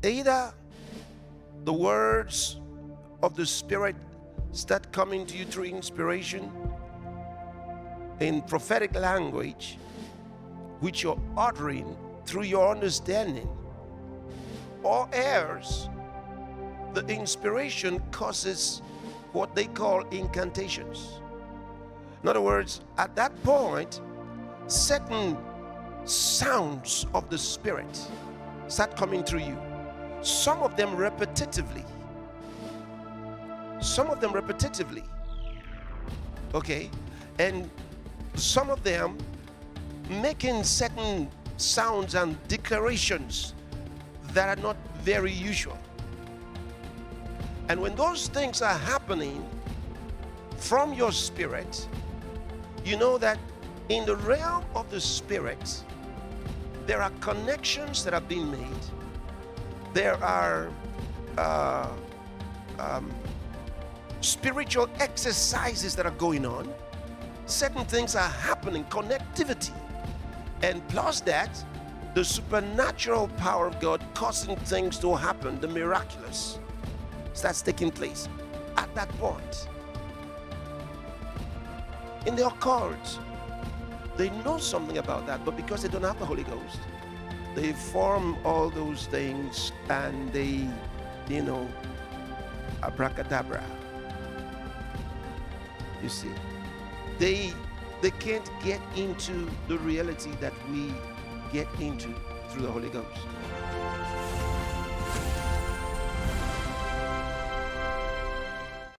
Either the words of the Spirit start coming to you through inspiration in prophetic language, which you're uttering through your understanding, or else the inspiration causes what they call incantations. In other words, at that point, certain sounds of the Spirit start coming through you. Some of them repetitively. Okay? And some of them making certain sounds and declarations that are not very usual. And when those things are happening from your spirit, you know that in the realm of the Spirit, there are connections that are being made. There are spiritual exercises that are going on. Certain things are happening, connectivity. And plus that, the supernatural power of God causing things to happen, the miraculous starts taking place at that point. In the occult, they know something about that, but because they don't have the Holy Ghost, they form all those things and they, abracadabra. You see, they can't get into the reality that we get into through the Holy Ghost.